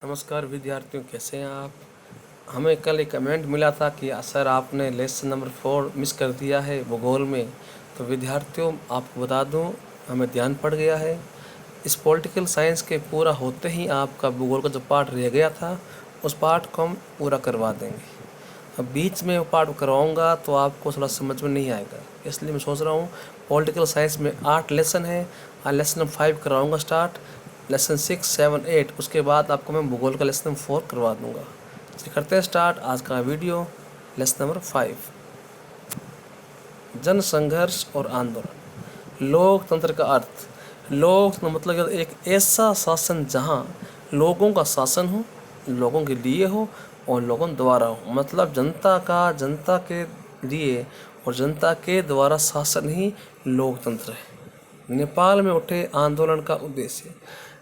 नमस्कार विद्यार्थियों, कैसे हैं आप। हमें कल एक कमेंट मिला था कि सर आपने लेसन नंबर 4 मिस कर दिया है भूगोल में। तो विद्यार्थियों, आपको बता दूं, हमें ध्यान पड़ गया है। इस पॉलिटिकल साइंस के पूरा होते ही आपका भूगोल का जो पार्ट रह गया था उस पार्ट को हम पूरा करवा देंगे। अब बीच में वो पार्ट करवाऊँगा तो आपको थोड़ा समझ में नहीं आएगा, इसलिए मैं सोच रहा हूँ पॉलिटिकल साइंस में 8 लेसन है। लेसन नंबर 5 करवाऊँगा स्टार्ट, लेसन 6, 7, 8, उसके बाद आपको मैं भूगोल का लेसन नंबर 4 करवा दूँगा। चलिए करते हैं स्टार्ट आज का वीडियो। लेसन नंबर 5, जन संघर्ष और आंदोलन। लोकतंत्र का अर्थ, लोकतंत्र मतलब एक ऐसा शासन जहाँ लोगों का शासन हो, लोगों के लिए हो और लोगों द्वारा हो। मतलब जनता का, जनता के लिए और जनता के द्वारा शासन ही लोकतंत्र है। नेपाल में उठे आंदोलन का उद्देश्य,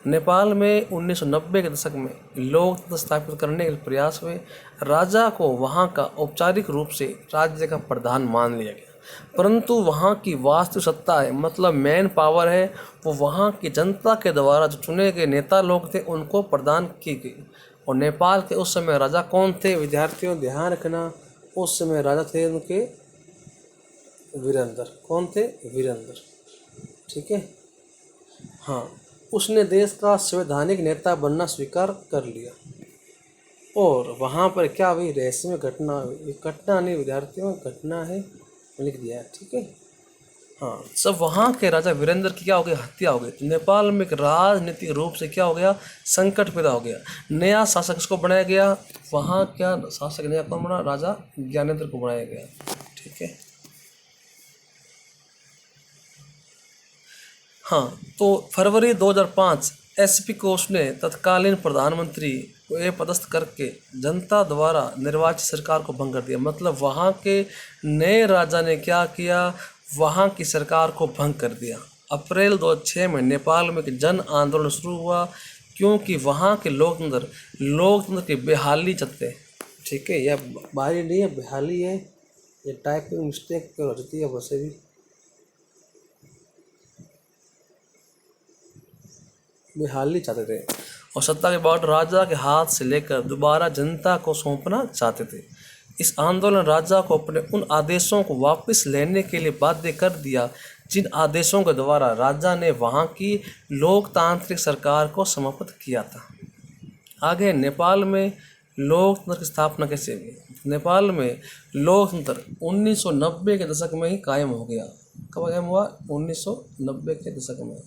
नेपाल में 1990 के दशक में लोकतंत्र स्थापित करने के प्रयास हुए। राजा को वहाँ का औपचारिक रूप से राज्य का प्रधान मान लिया गया, परंतु वहाँ की वास्तविक सत्ता है, मतलब मेन पावर है, वो वहाँ की जनता के द्वारा जो चुने गए नेता लोग थे उनको प्रदान की गई। और नेपाल के उस समय राजा कौन थे विद्यार्थियों, ध्यान रखना, उस समय राजा थे उनके वीरेंद्र। कौन थे? वीरेंद्र। ठीक है, हाँ। उसने देश का संवैधानिक नेता बनना स्वीकार कर लिया। और वहाँ पर क्या हुई? रहस्यमय घटना हुई। ये घटना नहीं विद्यार्थियों, घटना है, लिख दिया है। ठीक है, हाँ। सब वहाँ के राजा वीरेंद्र की क्या हो गई? हत्या हो गई। तो नेपाल में एक राजनीतिक रूप से क्या हो गया? संकट पैदा हो गया। नया शासक किसको बनाया गया? वहाँ क्या शासक नया कौन बना? राजा ज्ञानेंद्र को बनाया गया। ठीक है, हाँ। तो फरवरी 2005 एसपी कोष ने तत्कालीन प्रधानमंत्री को ये पदस्थ करके जनता द्वारा निर्वाचित सरकार को भंग कर दिया। मतलब वहाँ के नए राजा ने क्या किया? वहाँ की सरकार को भंग कर दिया। अप्रैल 2006 में नेपाल में एक जन आंदोलन शुरू हुआ, क्योंकि वहाँ के लोकतंत्र की बेहाली चाहते। ठीक है, यह बाहरी नहीं है, बेहाली है। ये टाइपिंग मिस्टेक हो जाती है वैसे भी, बेहाली चाहते थे। और सत्ता के बाद राजा के हाथ से लेकर दोबारा जनता को सौंपना चाहते थे। इस आंदोलन राजा को अपने उन आदेशों को वापस लेने के लिए बाध्य कर दिया जिन आदेशों के द्वारा राजा ने वहाँ की लोकतांत्रिक सरकार को समाप्त किया था। आगे नेपाल में लोकतंत्र की स्थापना कैसे हुई? नेपाल में लोकतंत्र 1990 के दशक में ही कायम हो गया। कब कायम हुआ? 1990 के दशक में।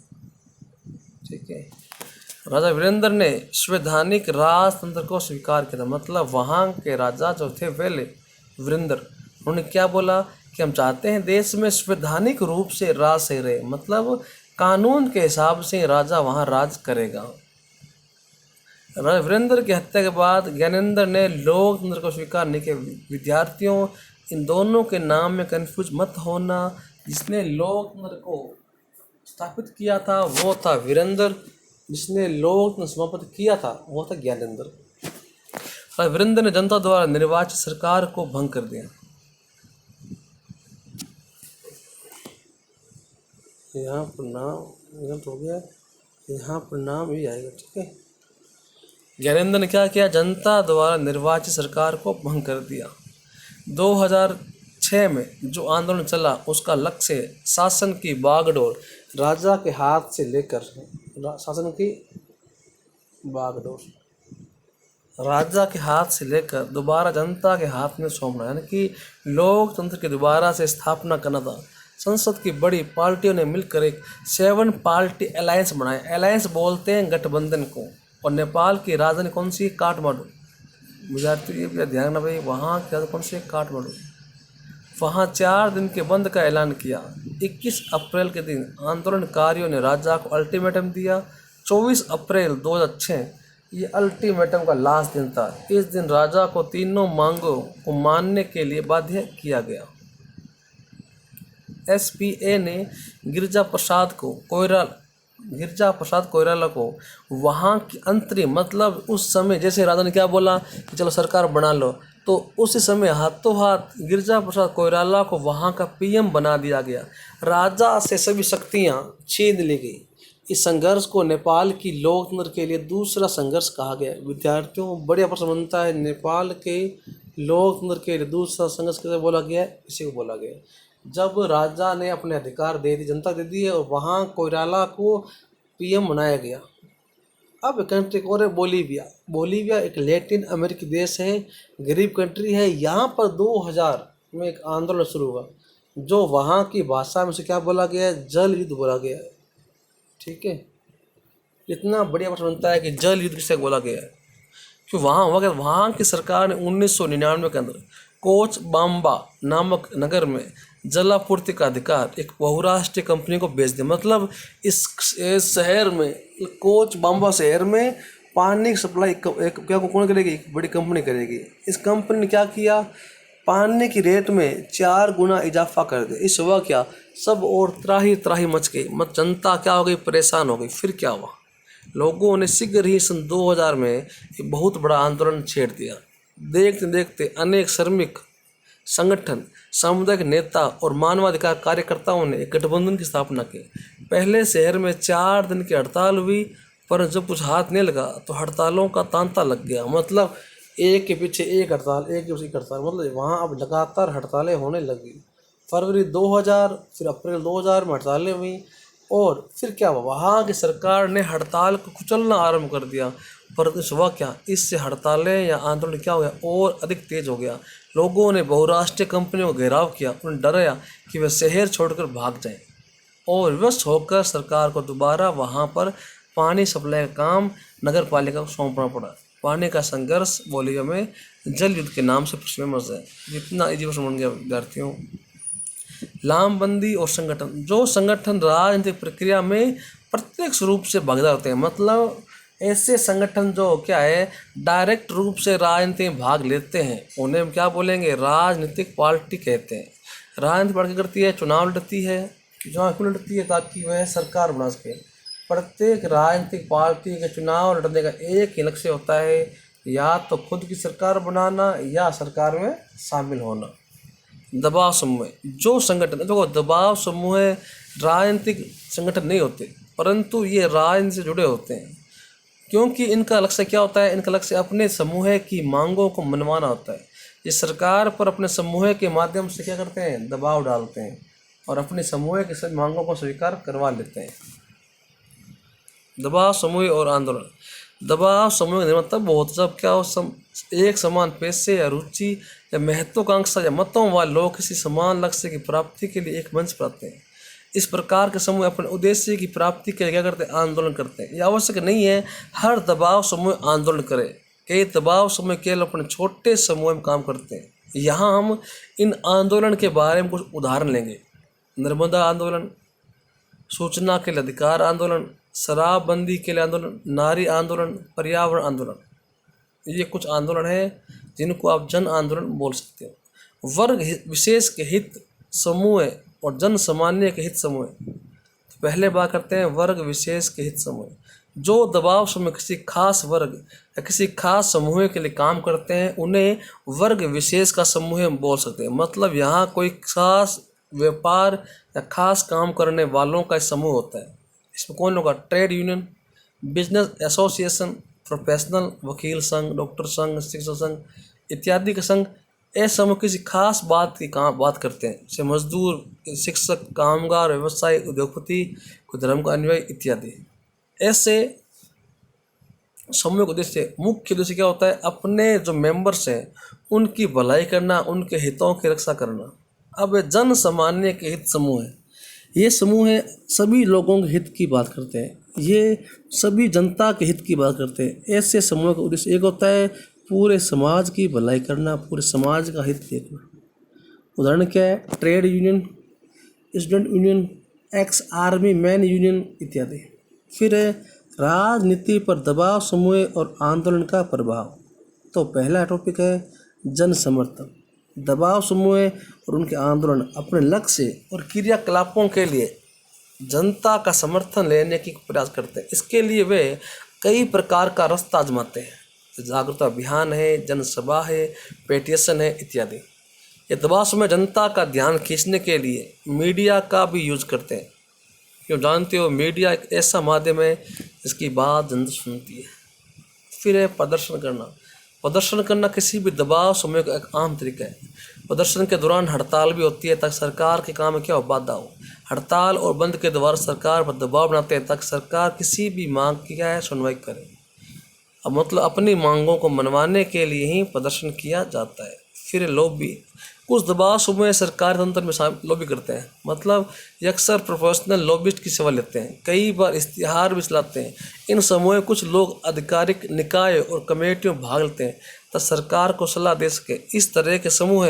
ठीक है, राजा वीरेंद्र ने संवैधानिक राजतंत्र को स्वीकार किया था। मतलब वहाँ के राजा जो थे पहले वीरेंद्र, उन्होंने क्या बोला कि हम चाहते हैं देश में संवैधानिक रूप से राज सही रहे, मतलब कानून के हिसाब से राजा वहाँ राज करेगा। राजा वीरेंद्र की हत्या के बाद ज्ञानेंद्र ने लोकतंत्र को स्वीकार नहीं किया। विद्यार्थियों, इन दोनों के नाम में कंफ्यूज मत होना। जिसने लोकतंत्र को स्थापित किया था वो था वीरेंद्र, जिसने लोकतंत्र समाप्त किया था वो था ज्ञानेंद्र। वीरेंद्र ने जनता द्वारा निर्वाचित सरकार को भंग कर दिया। यहाँ पर नाम गलत हो गया, यहाँ पर नाम ही आएगा। ठीक है, ज्ञानेंद्र ने क्या किया? जनता द्वारा निर्वाचित सरकार को भंग कर दिया। 2006 में जो आंदोलन चला उसका लक्ष्य शासन की बागडोर, राजा के हाथ से लेकर शासन की बागडोर राजा के हाथ से लेकर दोबारा जनता के हाथ में सौंपना, यानी कि लोकतंत्र की दोबारा से स्थापना करना था। संसद की बड़ी पार्टियों ने मिलकर एक 7 पार्टी अलायंस बनाया। अलायंस बोलते हैं गठबंधन को। और नेपाल की राजधानी कौन सी? काठमांडू। विद्यार्थी ये ध्यान रखना भाई, वहाँ क्या कौन सी? काठमांडू। वहाँ 4 दिन के बंद का ऐलान किया। 21 अप्रैल के दिन आंदोलनकारियों ने राजा को अल्टीमेटम दिया। 24 अप्रैल 2006 ये अल्टीमेटम का लास्ट दिन था। इस दिन राजा को तीनों मांगों को मानने के लिए बाध्य किया गया। एसपीए ने गिरिजा प्रसाद कोइराला को वहाँ की अंतरिम, मतलब उस समय जैसे राजा ने क्या बोला कि चलो सरकार बना लो, तो उसी समय हाथों हाथ गिरिजा प्रसाद कोइराला को वहाँ का पीएम बना दिया गया। राजा से सभी शक्तियाँ छीन ली गई। इस संघर्ष को नेपाल की लोकतंत्र के लिए दूसरा संघर्ष कहा गया है। विद्यार्थियों, बढ़िया प्रश्न बनता है, नेपाल के लोकतंत्र के लिए दूसरा संघर्ष कैसे बोला गया है? इसी को बोला गया है। जब राजा ने अपने अधिकार दे दी, जनता दे दी है, और वहाँ कोइराला को पीएम बनाया गया। अब कंट्री और है बोलीविया। बोलीविया एक लैटिन अमेरिकी देश है, गरीब कंट्री है। यहाँ पर 2000 में एक आंदोलन शुरू हुआ, जो वहाँ की भाषा में से क्या बोला गया है? जल युद्ध बोला गया है। ठीक है, इतना बढ़िया प्रश्न बनता है कि जल युद्ध किसे बोला गया है? कि वहाँ की सरकार ने 1999 के अंदर कोचबाम्बा नामक नगर में जलापूर्ति का अधिकार एक बहुराष्ट्रीय कंपनी को बेच दिया। मतलब इस शहर में, कोचबाम्बा शहर में पानी की सप्लाई क्या कौन करेगी? एक बड़ी कंपनी करेगी। इस कंपनी ने क्या किया? पानी की रेट में 4 गुना इजाफा कर दिया। इस हुआ क्या? सब और त्राही मच गई। जनता क्या हो गई? परेशान हो गई। फिर क्या हुआ? लोगों ने शीघ्र ही सन 2000 में एक बहुत बड़ा आंदोलन छेड़ दिया। देखते देखते अनेक श्रमिक संगठन, सामुदायिक नेता और मानवाधिकार कार्यकर्ताओं ने एक गठबंधन की स्थापना की। पहले शहर में 4 दिन की हड़ताल हुई, पर जब कुछ हाथ नहीं लगा तो हड़तालों का तांता लग गया। मतलब एक के पीछे एक हड़ताल, एक के पीछे एक हड़ताल, मतलब वहाँ अब लगातार हड़तालें होने लगी। फरवरी 2000, फिर अप्रैल 2000 में हड़तालें हुई, और फिर क्या हुआ? वहाँ की सरकार ने हड़ताल को कुचलना आरंभ कर दिया। पर इस हुआ क्या? इससे हड़तालें या आंदोलन क्या हो गया? और अधिक तेज हो गया। लोगों ने बहुराष्ट्रीय कंपनियों को घेराव किया। उन्हें डराया कि वे शहर छोड़कर भाग जाएं, और विवश होकर सरकार को दोबारा वहाँ पर पानी सप्लाई का काम नगर पालिका को सौंपना पड़ा। पानी का संघर्ष बोलिविया में जल युद्ध के नाम से फेमस है। जितना इजी प्रश्न बन गया विद्यार्थियों। लामबंदी और संगठन। जो संगठन राजनीतिक प्रक्रिया में प्रत्यक्ष रूप से भागीदार होते हैं, मतलब ऐसे संगठन जो क्या है, डायरेक्ट रूप से राजनीति में भाग लेते हैं, उन्हें हम क्या बोलेंगे? राजनीतिक पार्टी कहते हैं। राजनीतिक पार्टी करती है, चुनाव लड़ती है। चुनाव क्यों लड़ती है? ताकि वह सरकार बना सके। प्रत्येक राजनीतिक पार्टी के चुनाव लड़ने का एक ही लक्ष्य होता है, या तो खुद की सरकार बनाना या सरकार में शामिल होना। दबाव समूह। जो संगठन, देखो दबाव समूह राजनीतिक संगठन नहीं होते, परंतु ये राजनीति से जुड़े होते हैं। क्योंकि इनका लक्ष्य क्या होता है? इनका लक्ष्य अपने समूह की मांगों को मनवाना होता है। ये सरकार पर अपने समूह के माध्यम से क्या करते हैं? दबाव डालते हैं, और अपने समूह की सभी मांगों को स्वीकार करवा लेते हैं। दबाव समूह और आंदोलन। दबाव समूह का मतलब बहुत जब क्या हो, एक समान पैसे या रुचि या महत्वाकांक्षा या मतों वाले लोग किसी समान लक्ष्य की प्राप्ति के लिए एक मंच पर आते हैं। इस प्रकार के समूह अपने उद्देश्य की प्राप्ति के लिए क्या करते हैं? आंदोलन करते हैं। यह आवश्यक नहीं है हर दबाव समूह आंदोलन करे। कई दबाव समूह केवल अपने छोटे समूह में काम करते हैं। यहाँ हम इन आंदोलन के बारे में कुछ उदाहरण लेंगे। नर्मदा आंदोलन, सूचना के लिए अधिकार आंदोलन, शराबबंदी के लिए आंदोलन, नारी आंदोलन, पर्यावरण आंदोलन। ये कुछ आंदोलन है जिनको आप जन आंदोलन बोल सकते हो। वर्ग विशेष के हित समूह और जन सामान्य के हित समूह। तो पहले बात करते हैं वर्ग विशेष के हित समूह। जो दबाव समूह किसी खास वर्ग या किसी खास समूह के लिए काम करते हैं, उन्हें वर्ग विशेष का समूह बोल सकते हैं। मतलब यहाँ कोई खास व्यापार या खास काम करने वालों का समूह होता है। इसमें कौन होगा? Trade union, business association, professional, वकील संघ, डॉक्टर संघ, शिक्षक संघ इत्यादि के संघ। ऐसे समूह किसी खास बात की बात करते हैं, जैसे मजदूर, शिक्षक, कामगार, व्यवसायी, उद्योगपति, धर्म का अनुयायी इत्यादि। ऐसे समूह का उद्देश्य, मुख्य उद्देश्य क्या होता है? अपने जो मेंबर्स हैं उनकी भलाई करना, उनके हितों की रक्षा करना। अब जन सामान्य के हित समूह है। ये समूह है सभी लोगों के हित की बात करते हैं, ये सभी जनता के हित की बात करते हैं। ऐसे समूह का उद्देश्य एक होता है पूरे समाज की भलाई करना, पूरे समाज का हित देखना। उदाहरण क्या है? Trade union, student union, ex army man union इत्यादि। फिर है राजनीति पर दबाव समूह और आंदोलन का प्रभाव। तो पहला टॉपिक है जन समर्थन। दबाव समूह और उनके आंदोलन अपने लक्ष्य और क्रियाकलापों के लिए जनता का समर्थन लेने की प्रयास करते हैं। इसके लिए वे कई प्रकार का रास्ता आजमाते हैं। जागरूकता अभियान है, जनसभा है, पेटिशन है इत्यादि। ये दबाव समूह जनता का ध्यान खींचने के लिए मीडिया का भी यूज करते हैं। क्यों जानते हो, मीडिया एक ऐसा माध्यम है जिसकी बात जनता सुनती है। फिर है प्रदर्शन करना। प्रदर्शन करना किसी भी दबाव समय का एक आम तरीका है। प्रदर्शन के दौरान हड़ताल भी होती है ताकि सरकार के काम में क्या हो, बाधा हो। हड़ताल और बंद के द्वारा सरकार पर दबाव बनाते हैं ताकि सरकार किसी भी मांग की क्या है, सुनवाई करे। अब मतलब अपनी मांगों को मनवाने के लिए ही प्रदर्शन किया जाता है। फिर लॉबी। कुछ दबाव समूह सरकारी तंत्र में लॉबी करते हैं, मतलब ये अक्सर प्रोफेशनल लॉबिस्ट की सेवा लेते हैं, कई बार इश्तिहार भी चलाते हैं। इन समूह में कुछ लोग आधिकारिक निकाय और कमेटियों में भाग लेते हैं तब सरकार को सलाह दे सके। इस तरह के समूह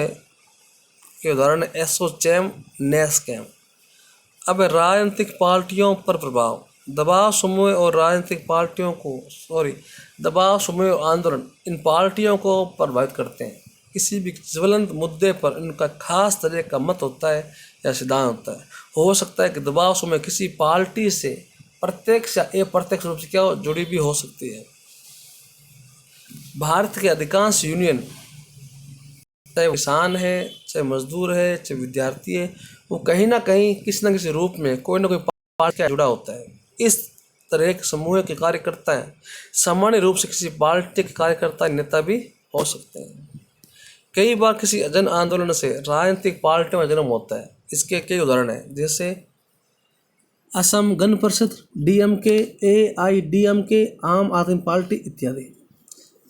के उदाहरण एसोचैम, नेस्कैम। अब राजनीतिक पार्टियों पर प्रभाव। दबाव समूह और राजनीतिक पार्टियों को दबाव समूह और आंदोलन इन पार्टियों को प्रभावित करते हैं। किसी भी ज्वलंत मुद्दे पर इनका खास तरह का मत होता है या सिद्धांत होता है। हो सकता है कि दबाव समूह किसी पार्टी से प्रत्यक्ष या अप्रत्यक्ष रूप से क्या जुड़ी भी हो सकती है। भारत के अधिकांश यूनियन, चाहे किसान है, चाहे मजदूर है, चाहे विद्यार्थी है, वो कहीं ना कहीं किसी न किसी रूप में कोई ना कोई पार्टी से जुड़ा होता है। इस तरह के समूह के कार्यकर्ता हैं सामान्य रूप से किसी पार्टी के कार्यकर्ता नेता भी हो सकते हैं। कई बार किसी जन आंदोलन से राजनीतिक पार्टियों का जन्म होता है। इसके कई उदाहरण हैं, जैसे असम गण परिषद, DMK, AIDMK, आम आदमी पार्टी इत्यादि।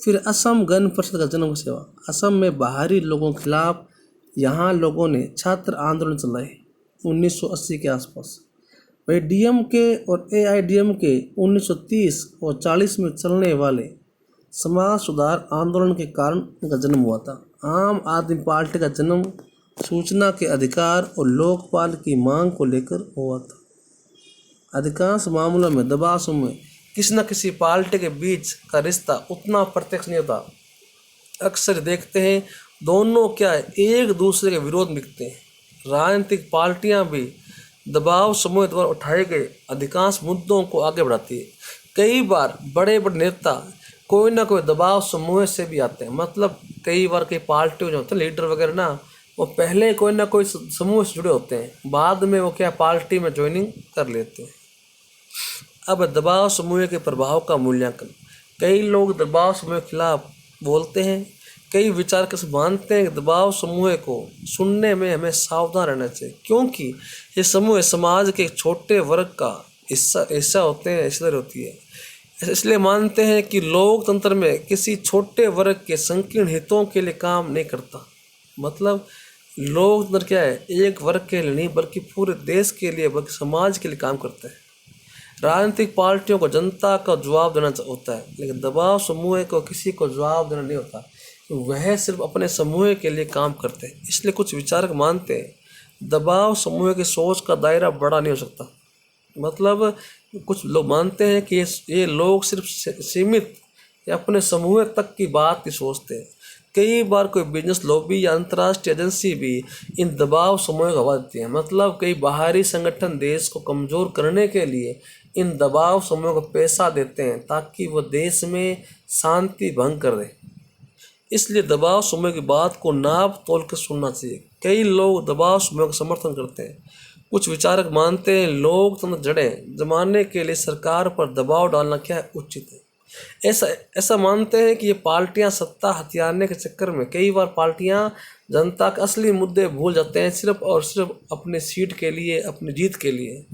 फिर असम गण परिषद का जन्म सेवा। असम में बाहरी लोगों के खिलाफ यहाँ लोगों ने छात्र आंदोलन चलाए 1980 के आसपास। वही DMK और AIDMK 1930 और 40 में चलने वाले समाज सुधार आंदोलन के कारण इनका जन्म हुआ था। आम आदमी पार्टी का जन्म सूचना के अधिकार और लोकपाल की मांग को लेकर हुआ था। अधिकांश मामलों में दबाव समूह किसी न किसी पार्टी के बीच का रिश्ता उतना प्रत्यक्ष नहीं होता। अक्सर देखते हैं दोनों क्या है, एक दूसरे के विरोध में दिखते हैं। राजनीतिक पार्टियां भी दबाव समूह द्वारा उठाए गए अधिकांश मुद्दों को आगे बढ़ाती है। कई बार बड़े बड़े नेता कोई ना कोई दबाव समूह से भी आते हैं, मतलब कई बार कई पार्टी जो होते हैं लीडर वगैरह ना, वो पहले कोई ना कोई समूह से जुड़े होते हैं, बाद में वो क्या पार्टी में ज्वाइनिंग कर लेते हैं। अब दबाव समूह के प्रभाव का मूल्यांकन। कई लोग दबाव समूह के खिलाफ बोलते हैं, कई विचारक मानते हैं कि दबाव समूह को सुनने में हमें सावधान रहना चाहिए, क्योंकि ये समूह समाज के एक छोटे वर्ग का हिस्सा होते हैं, हिस्सेदारी होती है। इसलिए मानते हैं कि लोकतंत्र में किसी छोटे वर्ग के संकीर्ण हितों के लिए काम नहीं करता। मतलब लोकतंत्र क्या है, एक वर्ग के लिए नहीं बल्कि पूरे देश के लिए, बल्कि समाज के लिए काम करता है। राजनीतिक पार्टियों को जनता का जवाब देना होता है, लेकिन दबाव समूह को किसी को जवाब देना नहीं होता, वह सिर्फ अपने समूह के लिए काम करते हैं। इसलिए कुछ विचारक मानते हैं दबाव समूह की सोच का दायरा बड़ा नहीं हो सकता। मतलब कुछ लोग मानते हैं कि ये लोग सिर्फ सीमित या अपने समूह तक की बात ही सोचते हैं। कई बार कोई बिजनेस लॉबी या अंतर्राष्ट्रीय एजेंसी भी इन दबाव समूह को हवा देती है। मतलब कई बाहरी संगठन देश को कमज़ोर करने के लिए इन दबाव समूह को पैसा देते हैं ताकि वो देश में शांति भंग कर दे। इसलिए दबाव समूह की बात को नाप तोल कर सुनना चाहिए। कई लोग दबाव समूह का समर्थन करते हैं। कुछ विचारक मानते हैं लोकतंत्र जड़ें जमाने के लिए सरकार पर दबाव डालना क्या है, उचित है। ऐसा मानते हैं कि ये पार्टियां सत्ता हथियारने के चक्कर में कई बार पार्टियां जनता के असली मुद्दे भूल जाते हैं, सिर्फ और सिर्फ अपनी सीट के लिए, अपनी जीत के लिए।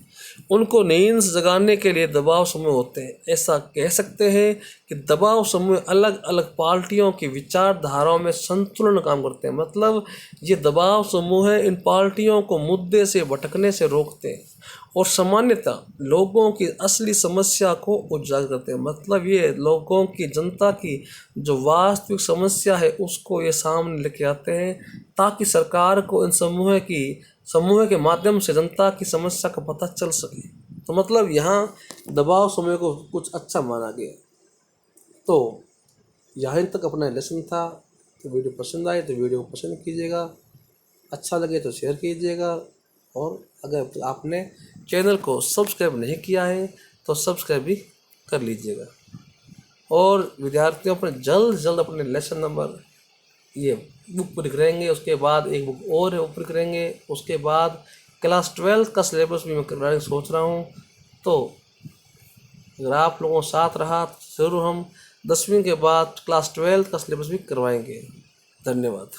उनको नींद से जगाने के लिए दबाव समूह होते हैं। ऐसा कह सकते हैं कि दबाव समूह अलग अलग पार्टियों की विचारधाराओं में संतुलन काम करते हैं। मतलब ये दबाव समूह है इन पार्टियों को मुद्दे से भटकने से रोकते हैं और सामान्यतः लोगों की असली समस्या को उजागर करते हैं। मतलब ये लोगों की, जनता की जो वास्तविक समस्या है उसको ये सामने लेके आते हैं ताकि सरकार को इन समूह के माध्यम से जनता की समस्या का पता चल सके। तो मतलब यहाँ दबाव समूह को कुछ अच्छा माना गया। तो यहाँ तक अपना लेसन था। तो वीडियो पसंद आए तो वीडियो को पसंद कीजिएगा, अच्छा लगे तो शेयर कीजिएगा, और अगर आपने चैनल को सब्सक्राइब नहीं किया है तो सब्सक्राइब भी कर लीजिएगा। और विद्यार्थियों पर जल्द अपने लेसन नंबर ये बुक पूरी करेंगे, उसके बाद एक बुक और है वो पूरी करेंगे, उसके बाद क्लास 12 का सिलेबस भी मैं करवाने की सोच रहा हूँ। तो अगर आप लोगों के साथ रहा तो ज़रूर हम 10वीं के बाद क्लास 12 का सिलेबस भी करवाएंगे। धन्यवाद।